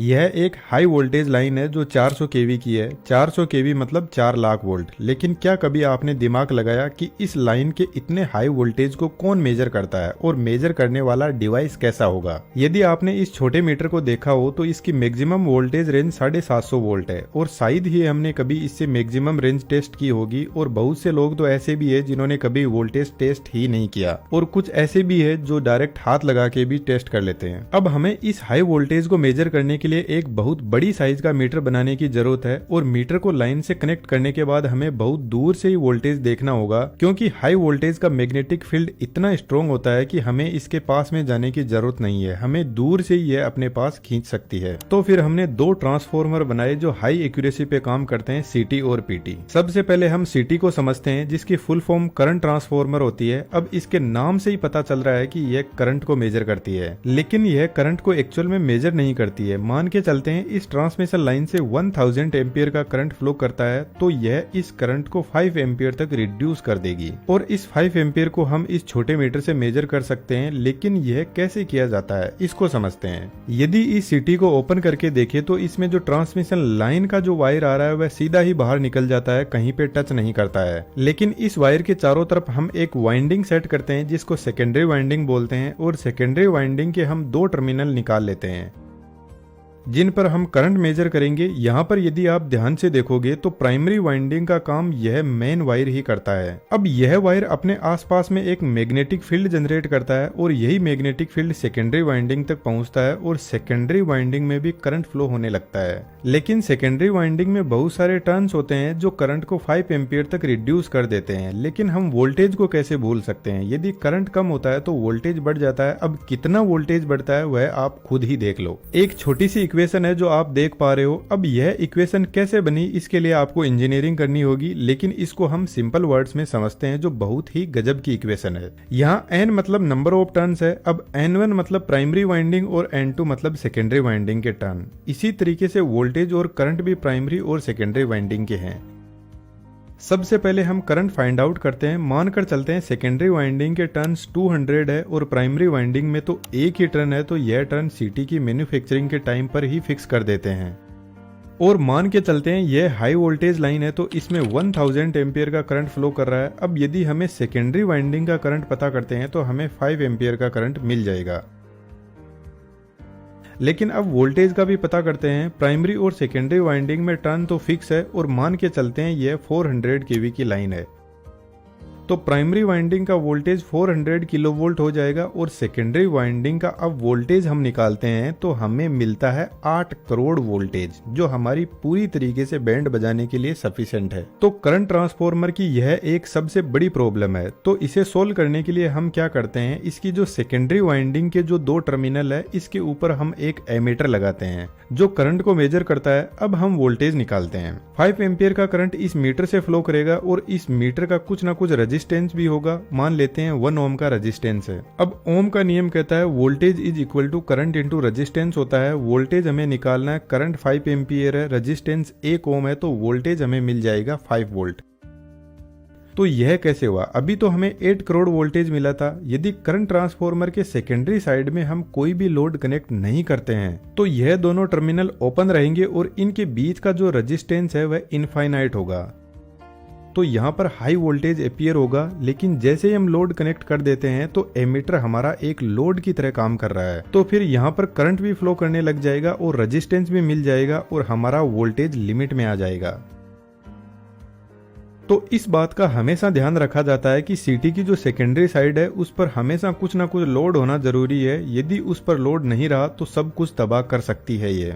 यह एक high voltage line है जो 400 केवी की है। 400 केवी मतलब 4 लाख वोल्ट। लेकिन क्या कभी आपने दिमाग लगाया कि इस लाइन के इतने हाई वोल्टेज को कौन मेजर करता है और मेजर करने वाला डिवाइस कैसा होगा? यदि आपने इस छोटे मीटर को देखा हो तो इसकी मैक्सिमम वोल्टेज रेंज 750 वोल्ट है और शायद ही हमने कभी इससे मैक्सिमम रेंज टेस्ट की होगी। और बहुत से लोग तो ऐसे भी है जिन्होंने कभी वोल्टेज टेस्ट ही नहीं किया और कुछ ऐसे भी है जो डायरेक्ट हाथ लगा के भी टेस्ट कर लेते हैं। अब हमें इस हाई वोल्टेज को मेजर करने के लिए एक बहुत बड़ी साइज का मीटर बनाने की जरूरत है और मीटर को लाइन से कनेक्ट करने के बाद हमें बहुत दूर से ही वोल्टेज देखना होगा, क्योंकि हाई वोल्टेज का मैग्नेटिक फील्ड इतना स्ट्रॉन्ग होता है कि हमें इसके पास में जाने की जरूरत नहीं है, हमें दूर से ही यह अपने पास खींच सकती है। तो फिर हमने दो ट्रांसफॉर्मर बनाए जो हाई एक्यूरेसी पे काम करते हैं, सीटी और पीटी। सबसे पहले हम सीटी को समझते हैं जिसकी फुल फॉर्म करंट ट्रांसफॉर्मर होती है। अब इसके नाम से ही पता चल रहा है कि यह करंट को मेजर करती है, लेकिन यह करंट को एक्चुअल में मेजर नहीं करती है। मान के चलते हैं इस ट्रांसमिशन लाइन से 1000 एम्पियर का करंट फ्लो करता है तो यह इस करंट को 5 एम्पियर तक रिड्यूस कर देगी और इस 5 एम्पियर को हम इस छोटे मीटर से मेजर कर सकते हैं। लेकिन यह कैसे किया जाता है इसको समझते हैं। यदि इस सीटी को ओपन करके देखें तो इसमें जो ट्रांसमिशन लाइन का जो वायर आ रहा है वह सीधा ही बाहर निकल जाता है, कहीं पे टच नहीं करता है। लेकिन इस वायर के चारों तरफ हम एक वाइंडिंग सेट करते हैं जिसको सेकेंडरी वाइंडिंग बोलते हैं और सेकेंडरी वाइंडिंग के हम दो टर्मिनल निकाल लेते हैं जिन पर हम करंट मेजर करेंगे। यहाँ पर यदि आप ध्यान से देखोगे तो प्राइमरी वाइंडिंग का काम यह मेन वायर ही करता है। अब यह वायर अपने आसपास में एक मैग्नेटिक फील्ड जनरेट करता है और यही मैग्नेटिक फील्ड सेकेंडरी वाइंडिंग तक पहुंचता है और सेकेंडरी वाइंडिंग में भी करंट फ्लो होने लगता है। लेकिन सेकेंडरी वाइंडिंग में बहुत सारे टर्न्स होते हैं जो करंट को 5 एम्पियर तक रिड्यूस कर देते हैं। लेकिन हम वोल्टेज को कैसे भूल सकते हैं? यदि करंट कम होता है तो वोल्टेज बढ़ जाता है। अब कितना वोल्टेज बढ़ता है वह आप खुद ही देख लो। एक छोटी सी इक्वेशन है जो आप देख पा रहे हो। अब यह इक्वेशन कैसे बनी इसके लिए आपको इंजीनियरिंग करनी होगी, लेकिन इसको हम सिंपल वर्ड्स में समझते हैं जो बहुत ही गजब की इक्वेशन है। यहाँ n मतलब नंबर ऑफ टर्न्स है। अब n1 मतलब प्राइमरी वाइंडिंग और n2 मतलब सेकेंडरी वाइंडिंग के टर्न। इसी तरीके से वोल्टेज और करंट भी प्राइमरी और सेकेंडरी वाइंडिंग के हैं। सबसे पहले हम करंट फाइंड आउट करते हैं। मानकर चलते हैं सेकेंडरी वाइंडिंग के टर्न्स 200 है और प्राइमरी वाइंडिंग में तो एक ही टर्न है, तो यह टर्न सीटी की मैन्युफैक्चरिंग के टाइम पर ही फिक्स कर देते हैं। और मान के चलते हैं यह हाई वोल्टेज लाइन है तो इसमें 1000 एम्पियर का करंट फ्लो कर रहा है। अब यदि हमें सेकेंडरी वाइंडिंग का करंट पता करते हैं तो हमें 5 एम्पियर का करंट मिल जाएगा। लेकिन अब वोल्टेज का भी पता करते हैं। प्राइमरी और सेकेंडरी वाइंडिंग में टर्न तो फिक्स है और मान के चलते हैं यह 400 केवी की लाइन है तो प्राइमरी वाइंडिंग का वोल्टेज 400 किलोवोल्ट हो जाएगा और सेकेंडरी वाइंडिंग का अब वोल्टेज हम निकालते हैं तो हमें मिलता है 8 करोड़ वोल्टेज, जो हमारी पूरी तरीके से बैंड बजाने के लिए सफिशिएंट है। तो करंट ट्रांसफॉर्मर की यह एक सबसे बड़ी प्रॉब्लम है। तो इसे सोल्व करने के लिए हम क्या करते हैं, इसकी जो सेकेंडरी वाइंडिंग के जो दो टर्मिनल है इसके ऊपर हम एक एमीटर लगाते हैं जो करंट को मेजर करता है। अब हम वोल्टेज निकालते हैं। 5 एम्पियर का करंट इस मीटर से फ्लो करेगा और इस मीटर का कुछ ना कुछ रेजिस्टेंस भी होगा। मान लेते हैं 1 ओम का रेजिस्टेंस है। अब ओम का नियम कहता है voltage is equal to current into resistance होता है। वोल्टेज हमें निकालना है, करंट 5 एम्पियर है, रेजिस्टेंस 1 ओम है तो वोल्टेज हमें मिल जाएगा 5 वोल्ट। तो यह कैसे हुआ? अभी तो हमें 8 करोड़ वोल्टेज मिला था। यदि करंट ट्रांसफॉर्मर के सेकेंडरी साइड में हम कोई भी लोड कनेक्ट नहीं करते हैं तो यह दोनों टर्मिनल ओपन रहेंगे और इनके बीच का जो रेजिस्टेंस है वह इनफाइनाइट होगा। तो यहाँ पर हाई वोल्टेज अपीयर होगा। लेकिन जैसे ही हम लोड कनेक्ट कर देते हैं तो एमीटर हमारा एक लोड की तरह काम कर रहा है, तो फिर यहाँ पर करंट भी फ्लो करने लग जाएगा और रेजिस्टेंस भी मिल जाएगा और हमारा वोल्टेज लिमिट में आ जाएगा। तो इस बात का हमेशा ध्यान रखा जाता है कि सीटी की जो सेकेंडरी साइड है उस पर हमेशा कुछ ना कुछ लोड होना जरूरी है। यदि उस पर लोड नहीं रहा तो सब कुछ तबाह कर सकती है ये।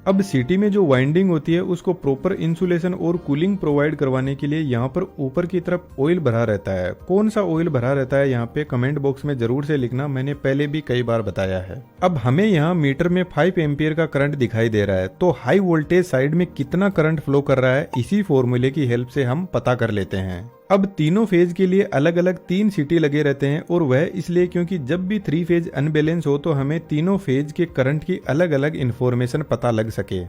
अब सीटी में जो वाइंडिंग होती है उसको प्रॉपर इंसुलेशन और कूलिंग प्रोवाइड करवाने के लिए यहाँ पर ऊपर की तरफ ऑयल भरा रहता है। कौन सा ऑयल भरा रहता है यहाँ पे कमेंट बॉक्स में जरूर से लिखना, मैंने पहले भी कई बार बताया है। अब हमें यहाँ मीटर में 5 एम्पियर का करंट दिखाई दे रहा है तो हाई वोल्टेज साइड में कितना करंट फ्लो कर रहा है इसी फॉर्मूले की हेल्प से हम पता कर लेते हैं। अब तीनों फेज के लिए अलग अलग 3 सीटी लगे रहते हैं और वह इसलिए क्योंकि जब भी 3 फेज अनबैलेंस हो तो हमें तीनों फेज के करंट की अलग अलग इंफॉर्मेशन पता लग सके।